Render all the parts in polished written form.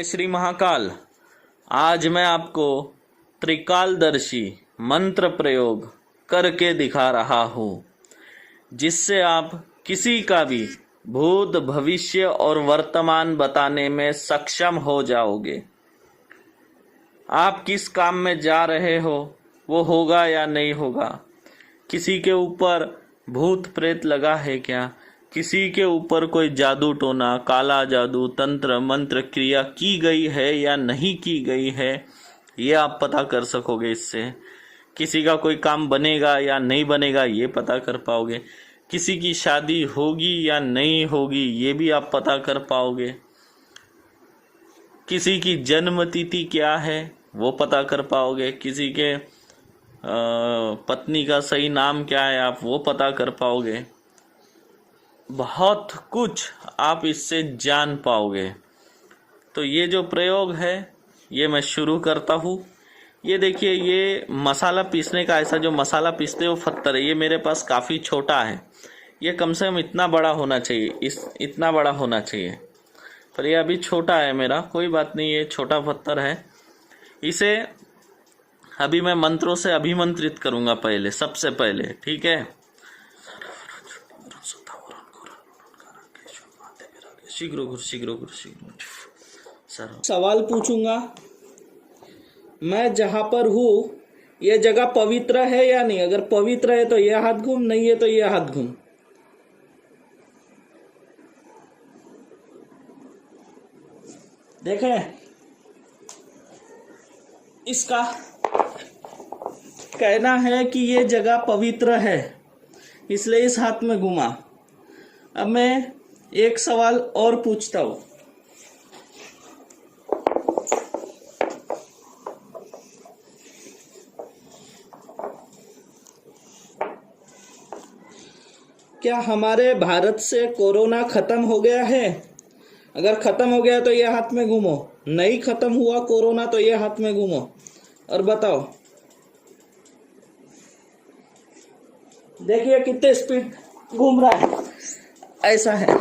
जय श्री महाकाल। आज मैं आपको त्रिकालदर्शी मंत्र प्रयोग करके दिखा रहा हूँ, जिससे आप किसी का भी भूत भविष्य और वर्तमान बताने में सक्षम हो जाओगे। आप किस काम में जा रहे हो वो होगा या नहीं होगा, किसी के ऊपर भूत प्रेत लगा है क्या, किसी के ऊपर कोई जादू टोना, काला जादू, तंत्र मंत्र क्रिया की गई है या नहीं की गई है, ये आप पता कर सकोगे। इससे किसी का कोई काम बनेगा या नहीं बनेगा ये पता कर पाओगे। किसी की शादी होगी या नहीं होगी ये भी आप पता कर पाओगे। किसी की जन्म तिथि क्या है वो पता कर पाओगे। किसी के पत्नी का सही नाम क्या है आप वो पता कर पाओगे। बहुत कुछ आप इससे जान पाओगे। तो ये जो प्रयोग है ये मैं शुरू करता हूँ। ये देखिए, ये मसाला पीसने का ऐसा जो मसाला पीसते हो पत्थर है, ये मेरे पास काफ़ी छोटा है। ये कम से कम इतना बड़ा होना चाहिए, इतना बड़ा होना चाहिए, पर ये अभी छोटा है मेरा। कोई बात नहीं, ये छोटा पत्थर है। इसे अभी मैं मंत्रों से अभिमंत्रित करूँगा पहले, सबसे पहले, ठीक है। शीघ्र शीघ्र सवाल पूछूंगा। मैं जहां पर हूँ ये जगह पवित्र है या नहीं? अगर पवित्र है तो ये हाथ घूम, नहीं है तो ये हाथ घूम। देखें, इसका कहना है कि ये जगह पवित्र है, इसलिए इस हाथ में घुमा। अब मैं एक सवाल और पूछता हूं। क्या हमारे भारत से कोरोना खत्म हो गया है? अगर खत्म हो गया तो ये हाथ में घूमो, नहीं खत्म हुआ कोरोना तो ये हाथ में घूमो और बताओ। देखिए कितने स्पीड घूम रहा है, ऐसा है।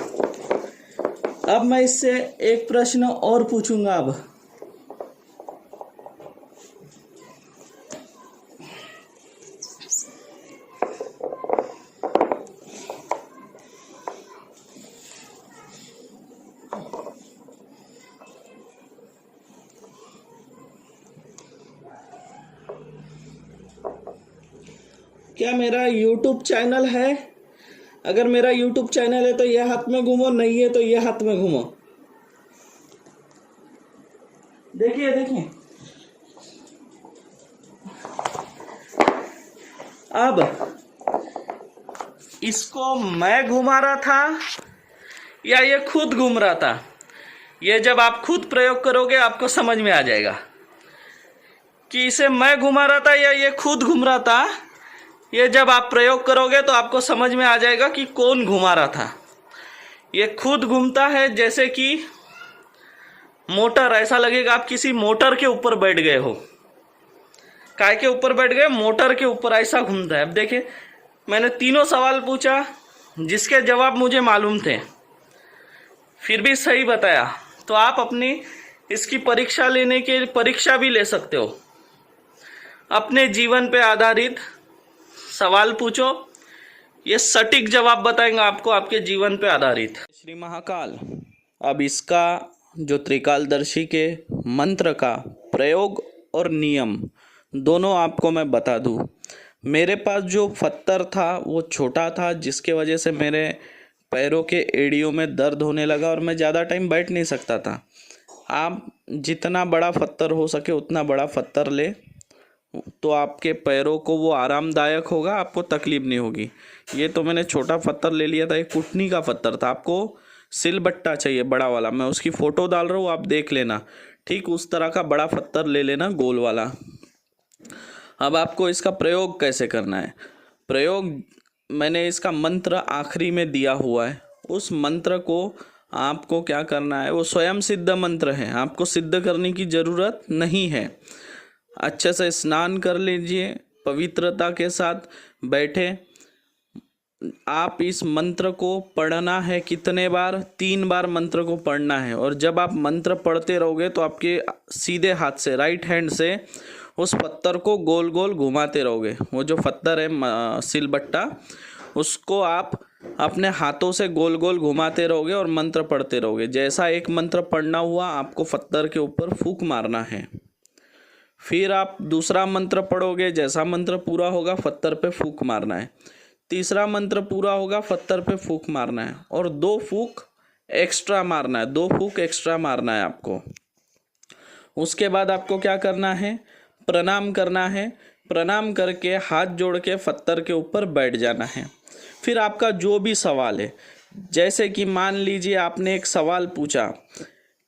अब मैं इससे एक प्रश्न और पूछूंगा। अब क्या मेरा YouTube चैनल है? अगर मेरा YouTube चैनल है तो ये हाथ में घूमो, नहीं है तो ये हाथ में घूमो। देखिए देखिए, अब इसको मैं घुमा रहा था या ये खुद घूम रहा था, ये जब आप खुद प्रयोग करोगे आपको समझ में आ जाएगा कि इसे मैं घुमा रहा था या ये खुद घूम रहा था। ये जब आप प्रयोग करोगे तो आपको समझ में आ जाएगा कि कौन घुमा रहा था। ये खुद घूमता है, जैसे कि मोटर, ऐसा लगेगा आप किसी मोटर के ऊपर बैठ गए हो। काय के ऊपर बैठ गए? मोटर के ऊपर, ऐसा घूमता है। अब देखिए, मैंने तीनों सवाल पूछा जिसके जवाब मुझे मालूम थे, फिर भी सही बताया। तो आप अपनी इसकी परीक्षा भी ले सकते हो। अपने जीवन पे आधारित सवाल पूछो, ये सटीक जवाब बताएंगे आपको, आपके जीवन पे आधारित। श्री महाकाल। अब इसका जो त्रिकालदर्शी के मंत्र का प्रयोग और नियम दोनों आपको मैं बता दूं। मेरे पास जो पत्थर था वो छोटा था, जिसके वजह से मेरे पैरों के एड़ियों में दर्द होने लगा और मैं ज़्यादा टाइम बैठ नहीं सकता था। आप जितना बड़ा पत्थर हो सके उतना बड़ा पत्थर ले, तो आपके पैरों को वो आरामदायक होगा, आपको तकलीफ नहीं होगी। ये तो मैंने छोटा पत्थर ले लिया था, एक कुटनी का पत्थर था। आपको सिलबट्टा चाहिए बड़ा वाला, मैं उसकी फ़ोटो डाल रहा हूँ, आप देख लेना। ठीक उस तरह का बड़ा पत्थर ले लेना, गोल वाला। अब आपको इसका प्रयोग कैसे करना है? प्रयोग मैंने इसका मंत्र आखिरी में दिया हुआ है। उस मंत्र को आपको क्या करना है, वो स्वयं सिद्ध मंत्र है, आपको सिद्ध करने की ज़रूरत नहीं है। अच्छे से स्नान कर लीजिए, पवित्रता के साथ बैठे, आप इस मंत्र को पढ़ना है कितने बार? 3 बार मंत्र को पढ़ना है। और जब आप मंत्र पढ़ते रहोगे तो आपके सीधे हाथ से, राइट हैंड से उस पत्थर को गोल गोल घुमाते रहोगे। वो जो पत्थर है सिलबट्टा, उसको आप अपने हाथों से गोल गोल घुमाते रहोगे और मंत्र पढ़ते रहोगे। जैसा एक मंत्र पढ़ना हुआ, आपको पत्थर के ऊपर फूंक मारना है। फिर आप दूसरा मंत्र पढ़ोगे, जैसा मंत्र पूरा होगा पत्थर पे फूंक मारना है। तीसरा मंत्र पूरा होगा, पत्थर पे फूंक मारना है। और 2 फूंक एक्स्ट्रा मारना है, 2 फूंक एक्स्ट्रा मारना है आपको। उसके बाद आपको क्या करना है? प्रणाम करना है। प्रणाम करके हाथ जोड़ के पत्थर के ऊपर बैठ जाना है। फिर आपका जो भी सवाल है, जैसे कि मान लीजिए आपने एक सवाल पूछा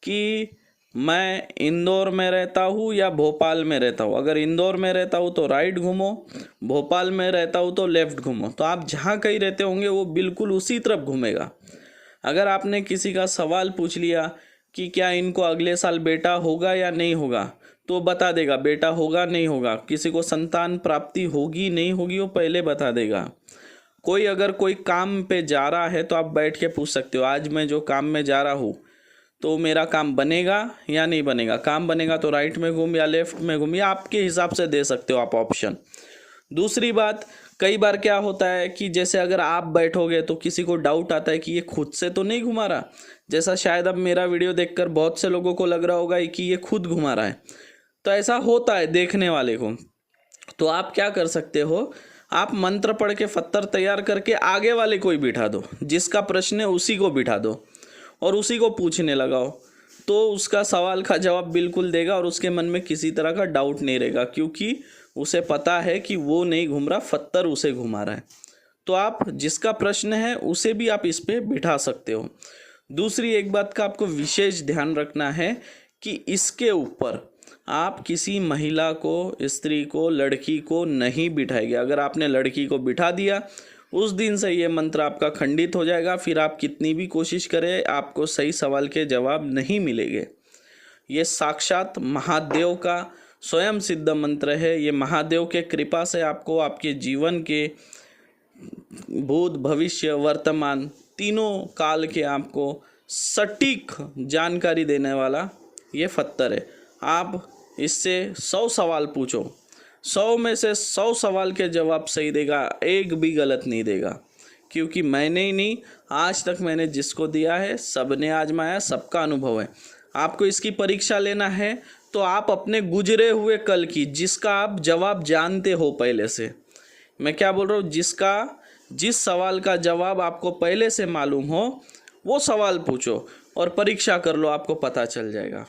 कि मैं इंदौर में रहता हूँ या भोपाल में रहता हूँ। अगर इंदौर में रहता हूँ तो राइट घूमो, भोपाल में रहता हूँ तो लेफ़्ट घूमो। तो आप जहाँ कहीं रहते होंगे वो बिल्कुल उसी तरफ घूमेगा। अगर आपने किसी का सवाल पूछ लिया कि क्या इनको अगले साल बेटा होगा या नहीं होगा, तो बता देगा बेटा होगा नहीं होगा। किसी को संतान प्राप्ति होगी नहीं होगी, वो पहले बता देगा। कोई अगर कोई काम पे जा रहा है तो आप बैठ के पूछ सकते हो, आज मैं जो काम में जा रहा हूँ तो मेरा काम बनेगा या नहीं बनेगा। काम बनेगा तो राइट में घूम या लेफ्ट में घूम, या आपके हिसाब से दे सकते हो आप ऑप्शन। दूसरी बात, कई बार क्या होता है कि जैसे अगर आप बैठोगे तो किसी को डाउट आता है कि ये खुद से तो नहीं घुमा रहा। जैसा शायद अब मेरा वीडियो देखकर बहुत से लोगों को लग रहा होगा कि ये खुद घुमा रहा है, तो ऐसा होता है देखने वाले को। तो आप क्या कर सकते हो, आप मंत्र पढ़ के पत्थर तैयार करके आगे वाले को ही बिठा दो, जिसका प्रश्न है उसी को बिठा दो और उसी को पूछने लगाओ। तो उसका सवाल का जवाब बिल्कुल देगा और उसके मन में किसी तरह का डाउट नहीं रहेगा, क्योंकि उसे पता है कि वो नहीं घूम रहा, पत्थर उसे घुमा रहा है। तो आप जिसका प्रश्न है उसे भी आप इस पे बिठा सकते हो। दूसरी एक बात का आपको विशेष ध्यान रखना है कि इसके ऊपर आप किसी महिला को, स्त्री को, लड़की को नहीं बिठाएंगे। अगर आपने लड़की को बिठा दिया, उस दिन से ये मंत्र आपका खंडित हो जाएगा। फिर आप कितनी भी कोशिश करें, आपको सही सवाल के जवाब नहीं मिलेंगे। ये साक्षात महादेव का स्वयं सिद्ध मंत्र है। ये महादेव के कृपा से आपको आपके जीवन के भूत, भविष्य, वर्तमान तीनों काल के आपको सटीक जानकारी देने वाला ये पत्थर है। आप इससे 100 सवाल पूछो, 100 में से 100 सवाल के जवाब सही देगा, एक भी गलत नहीं देगा। क्योंकि मैंने ही नहीं, आज तक मैंने जिसको दिया है सबने आजमाया, सबका अनुभव है। आपको इसकी परीक्षा लेना है तो आप अपने गुजरे हुए कल की, जिसका आप जवाब जानते हो पहले से, मैं क्या बोल रहा हूँ, जिस सवाल का जवाब आपको पहले से मालूम हो वो सवाल पूछो और परीक्षा कर लो, आपको पता चल जाएगा।